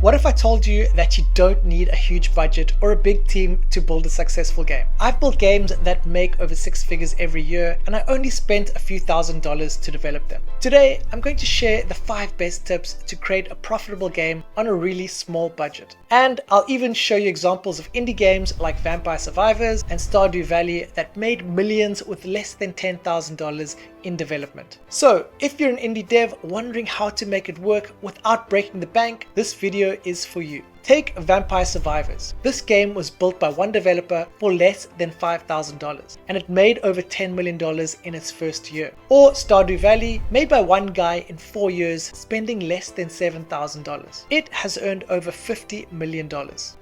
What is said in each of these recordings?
What if I told you that you don't need a huge budget or a big team to build a successful game? I've built games that make over 6 figures every year, and I only spent a few $1,000s to develop them. Today, I'm going to share the 5 best tips to create a profitable game on a really small budget. And I'll even show you examples of indie games like Vampire Survivors and Stardew Valley that made millions with less than $10,000 in development. So if you're an indie dev wondering how to make it work without breaking the bank, this video is for you. Take Vampire Survivors. This game was built by one developer for less than $5,000 and it made over $10 million in its first year. Or Stardew Valley, made by one guy in 4 years, spending less than $7,000. It has earned over $50 million.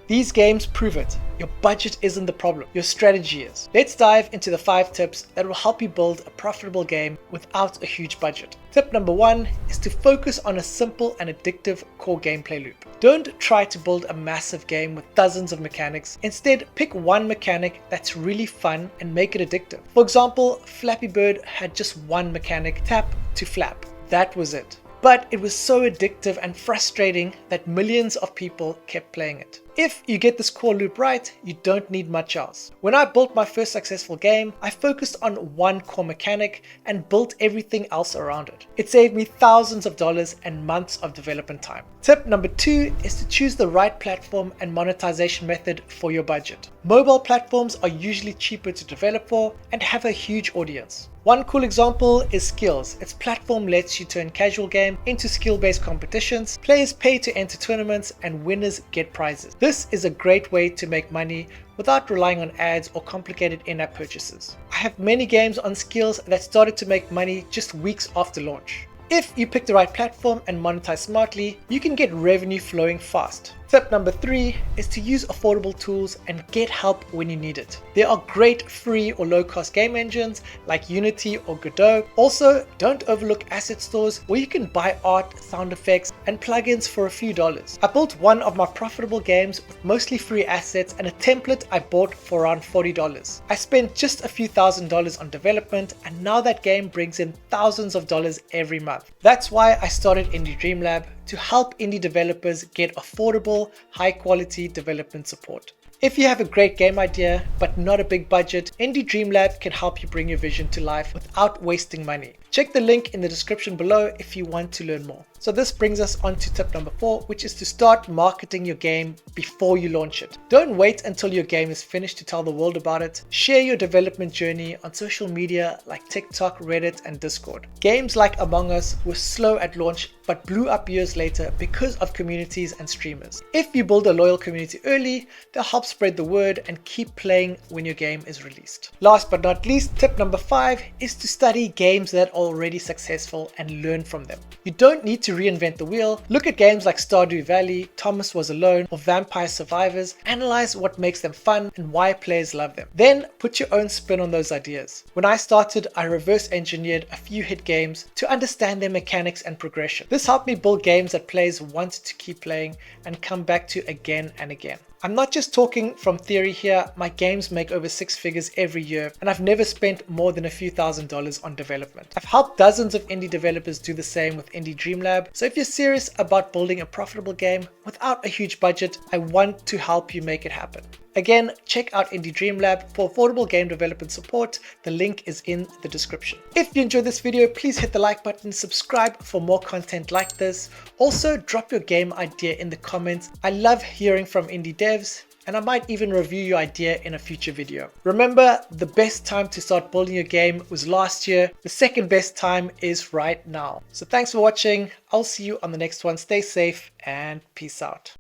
These games prove it. Your budget isn't the problem, your strategy is. Let's dive into the 5 tips that will help you build a profitable game without a huge budget. Tip number 1 is to focus on a simple and addictive core gameplay loop. Don't try to build a massive game with dozens of mechanics. Instead, pick one mechanic that's really fun and make it addictive. For example, Flappy Bird had just one mechanic, tap to flap. That was it. But it was so addictive and frustrating that millions of people kept playing it. If you get this core loop right, you don't need much else. When I built my first successful game, I focused on one core mechanic and built everything else around it. It saved me thousands of dollars and months of development time. Tip number 2 is to choose the right platform and monetization method for your budget. Mobile platforms are usually cheaper to develop for and have a huge audience. One cool example is Skills. Its platform lets you turn casual game into skill-based competitions. Players pay to enter tournaments and winners get prizes. This is a great way to make money without relying on ads or complicated in-app purchases. I have many games on Skills that started to make money just weeks after launch. If you pick the right platform and monetize smartly, you can get revenue flowing fast. Tip number 3 is to use affordable tools and get help when you need it. There are great free or low-cost game engines like Unity or Godot. Also, don't overlook asset stores where you can buy art, sound effects, and plugins for a few dollars. I built one of my profitable games with mostly free assets and a template I bought for around $40. I spent just a few $1,000s on development, and now that game brings in thousands of dollars every month. That's why I started Indie Dream Lab, to help indie developers get affordable, high-quality development support. If you have a great game idea but not a big budget, Indie Dream Lab can help you bring your vision to life without wasting money. Check the link in the description below if you want to learn more. So this brings us on to tip number 4, which is to start marketing your game before you launch it. Don't wait until your game is finished to tell the world about it. Share your development journey on social media like TikTok, Reddit, and Discord. Games like Among Us were slow at launch but blew up years later because of communities and streamers. If you build a loyal community early, they'll help spread the word and keep playing when your game is released. Last but not least, tip number 5 is to study games that are already successful and learn from them. You don't need to reinvent the wheel. Look at games like Stardew Valley, Thomas Was Alone, or Vampire Survivors. Analyze what makes them fun and why players love them. Then put your own spin on those ideas. When I started, I reverse engineered a few hit games to understand their mechanics and progression. This helped me build games that players wanted to keep playing and come back to again and again. I'm not just talking from theory here. My games make over 6 figures every year, and I've never spent more than a few $1,000s on development. I've helped dozens of indie developers do the same with Indie Dream Lab. So if you're serious about building a profitable game without a huge budget, I want to help you make it happen. Again, check out Indie Dream Lab for affordable game development support. The link is in the description. If you enjoyed this video, please hit the like button, subscribe for more content like this. Also, drop your game idea in the comments. I love hearing from indie devs, and I might even review your idea in a future video. Remember, the best time to start building your game was last year. The second best time is right now. So thanks for watching. I'll see you on the next one. Stay safe and peace out.